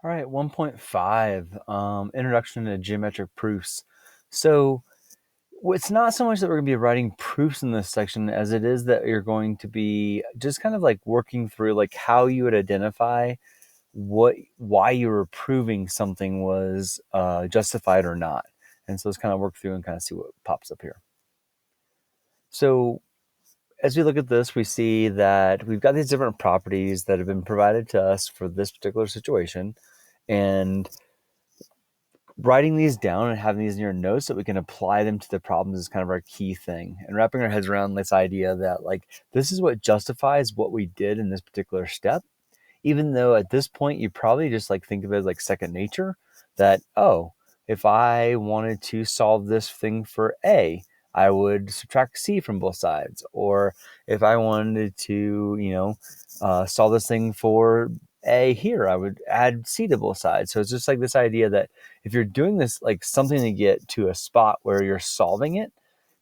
All right, 1.5, Introduction to Geometric Proofs. So it's not so much that we're going to be writing proofs in this section as it is that you're going to be just kind of like working through like how you would identify why you were proving something was justified or not. And so let's kind of work through and kind of see what pops up here. So as we look at this, we see that we've got these different properties that have been provided to us for this particular situation. And writing these down and having these in your notes so that we can apply them to the problems is kind of our key thing. And wrapping our heads around this idea that like this is what justifies what we did in this particular step, even though at this point you probably just like think of it as like second nature, that oh, if I wanted to solve this thing for A, I would subtract C from both sides. Or if I wanted to, solve this thing for A here, I would add C to both sides. So it's just like this idea that if you're doing this, like something to get to a spot where you're solving it,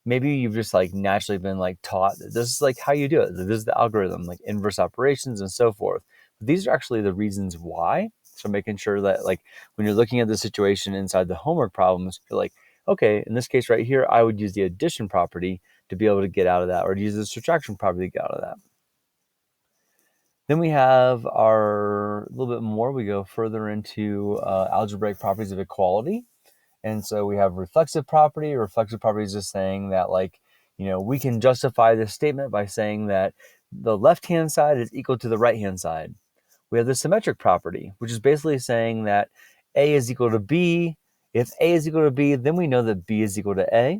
maybe you've just like naturally been like taught that this is like how you do it. This is the algorithm, like inverse operations and so forth. But these are actually the reasons why. So making sure that like when you're looking at the situation inside the homework problems, you're like, okay, in this case right here, I would use the addition property to be able to get out of that, or to use the subtraction property to get out of that. Then we have our a little bit more. We go further into algebraic properties of equality. And so we have reflexive property. Reflexive property is just saying that like, we can justify this statement by saying that the left-hand side is equal to the right-hand side. We have the symmetric property, which is basically saying that A is equal to B. If A is equal to B, then we know that B is equal to A.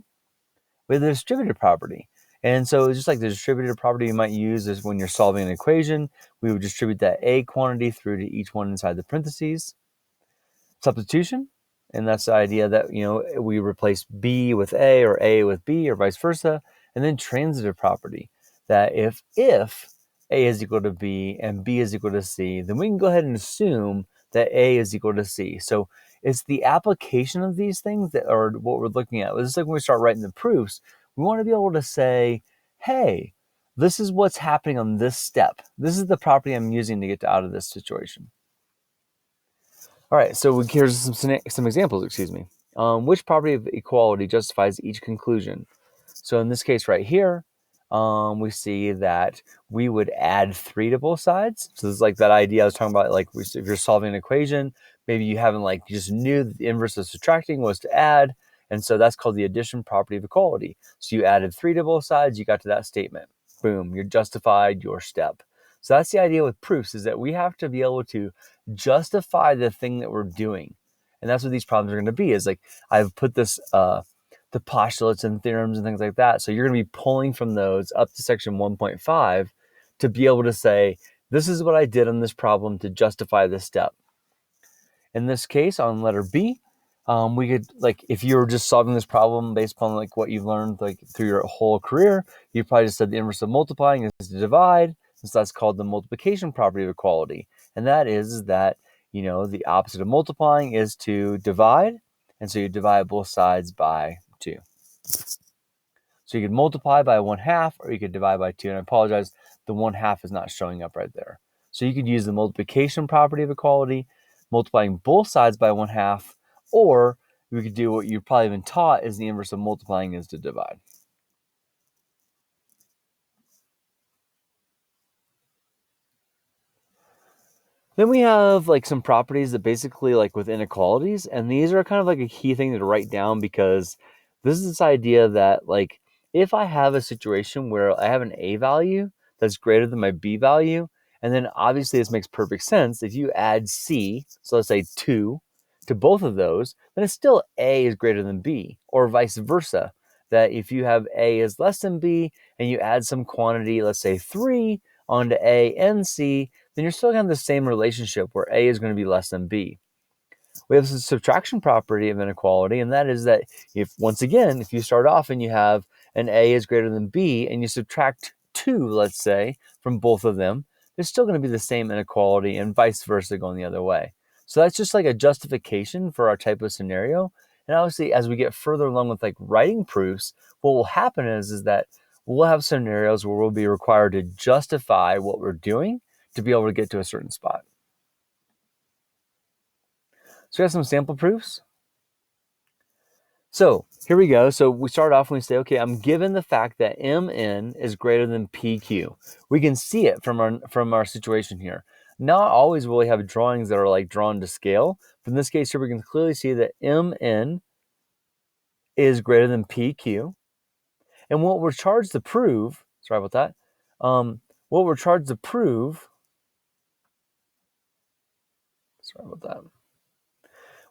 We have the distributive property. And so just like the distributive property you might use is when you're solving an equation, we would distribute that A quantity through to each one inside the parentheses. Substitution, and that's the idea that we replace B with A or A with B or vice versa. And then transitive property, that if A is equal to B and B is equal to C, then we can go ahead and assume that A is equal to C. So it's the application of these things that are what we're looking at. It's like when we start writing the proofs, we want to be able to say, hey, this is what's happening on this step. This is the property I'm using to get out of this situation. All right, so here's some examples, which property of equality justifies each conclusion? So in this case right here, we see that we would add 3 to both sides. So this is like that idea I was talking about, like if you're solving an equation, maybe you haven't you just knew that the inverse of subtracting was to add, and so that's called the addition property of equality. So you added 3 to both sides, you got to that statement. Boom, you're justified your step. So that's the idea with proofs, is that we have to be able to justify the thing that we're doing. And that's what these problems are going to be, is like I've put this the postulates and theorems and things like that. So you're going to be pulling from those up to section 1.5 to be able to say, this is what I did on this problem to justify this step. In this case, on letter B, we could, like, if you were just solving this problem based upon like what you've learned like through your whole career, you probably just said the inverse of multiplying is to divide. So that's called the multiplication property of equality. And that is that, the opposite of multiplying is to divide. And so you divide both sides by 2. So you could multiply by 1/2, or you could divide by 2. And I apologize, the 1/2 is not showing up right there. So you could use the multiplication property of equality, multiplying both sides by 1/2, or we could do what you've probably been taught is the inverse of multiplying is to divide. Then we have like some properties that basically like with inequalities, and these are kind of like a key thing to write down, because this is this idea that like if I have a situation where I have an A value that's greater than my B value, and then obviously this makes perfect sense. If you add C, so let's say 2 to both of those, then it's still A is greater than B, or vice versa. That if you have A is less than B and you add some quantity, let's say 3 onto A and C, then you're still going to have the same relationship where A is going to be less than B. We have the subtraction property of inequality, and that is that if you start off and you have an A is greater than B and you subtract 2, let's say, from both of them, there's still going to be the same inequality, and vice versa going the other way. So that's just like a justification for our type of scenario. And obviously, as we get further along with like writing proofs, what will happen is that we'll have scenarios where we'll be required to justify what we're doing to be able to get to a certain spot. So we have some sample proofs. So here we go. So we start off when we say, okay, I'm given the fact that MN is greater than PQ. We can see it from our situation here. Not always will we have drawings that are like drawn to scale, but in this case here we can clearly see that MN is greater than PQ. And what we're charged to prove, sorry about that, what we're charged to prove, sorry about that.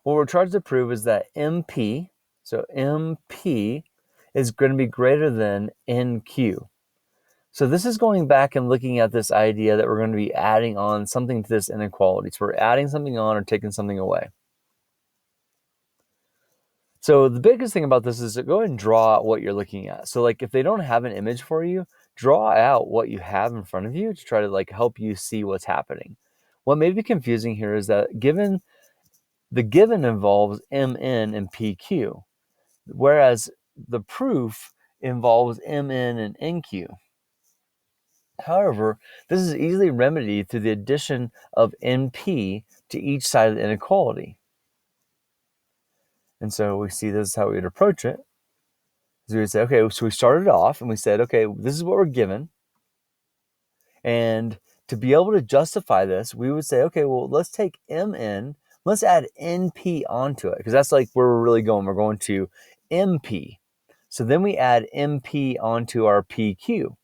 What we're charged to prove is that MP, so MP is going to be greater than NQ. So this is going back and looking at this idea that we're going to be adding on something to this inequality. So we're adding something on or taking something away. So the biggest thing about this is to go ahead and draw out what you're looking at. So like if they don't have an image for you, draw out what you have in front of you to try to like help you see what's happening. What may be confusing here is that the given involves MN and PQ, whereas the proof involves MN and NQ. However, this is easily remedied through the addition of NP to each side of the inequality. And so we see this is how we would approach it. So we would say, okay, so we started off and we said, okay, this is what we're given. And to be able to justify this, we would say, okay, well, let's take MN, let's add NP onto it, because that's like where we're really going. We're going to MP. So then we add MP onto our PQ.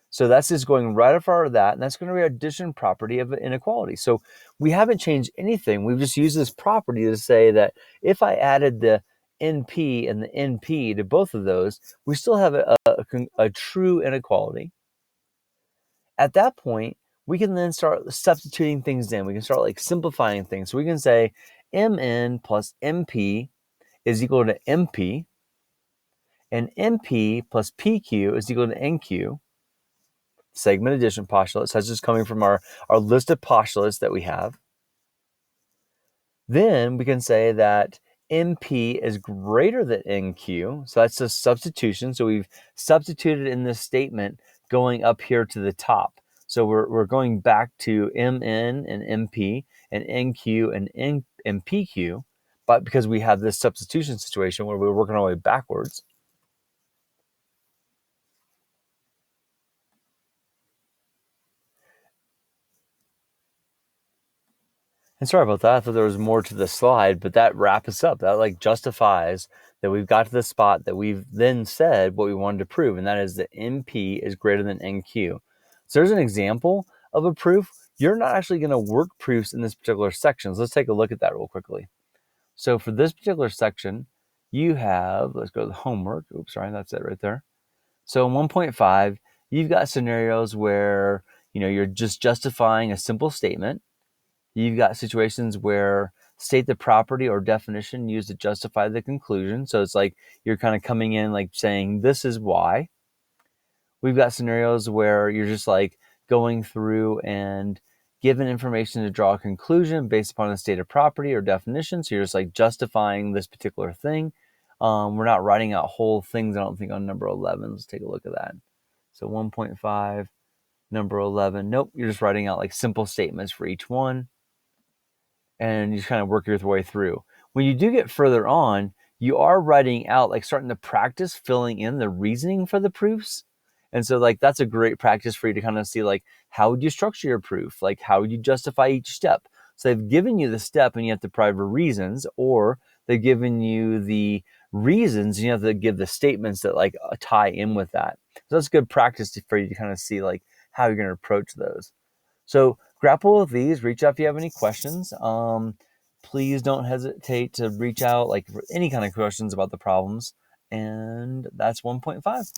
So that's just going right after that, and that's going to be our addition property of inequality. So we haven't changed anything. We've just used this property to say that if I added the NP and the NP to both of those, we still have a true inequality. At that point, we can then start substituting things in. We can start like simplifying things. So we can say MN plus MP is equal to MP, and MP plus PQ is equal to NQ. Segment addition postulate. So that's just coming from our list of postulates that we have. Then we can say that MP is greater than NQ. So that's a substitution. So we've substituted in this statement going up here to the top. So we're going back to MN and MP and NQ and PQ, but because we have this substitution situation where we're working our way backwards. And sorry about that. I thought there was more to the slide, but that wraps us up. That like justifies that we've got to the spot that we've then said what we wanted to prove, and that is that NP is greater than NQ. So there's an example of a proof. You're not actually going to work proofs in this particular section. So let's take a look at that real quickly. So for this particular section, you have, let's go to the homework. Oops, sorry, that's it right there. So in 1.5, you've got scenarios where, you're just justifying a simple statement. You've got situations where state the property or definition used to justify the conclusion. So it's like you're kind of coming in like saying, this is why. We've got scenarios where you're just like going through and given information to draw a conclusion based upon a stated property or definition. So you're just like justifying this particular thing. We're not writing out whole things, I don't think, on number 11. Let's take a look at that. So 1.5, number 11. Nope, you're just writing out like simple statements for each one. And you just kind of work your way through. When you do get further on, you are writing out, like starting to practice filling in the reasoning for the proofs. And so like that's a great practice for you to kind of see like how would you structure your proof? Like how would you justify each step? So they've given you the step and you have to provide reasons, or they've given you the reasons and you have to give the statements that like tie in with that. So that's good practice for you to kind of see like how you're going to approach those. So grapple with these, reach out if you have any questions. Please don't hesitate to reach out like for any kind of questions about the problems. And that's 1.5.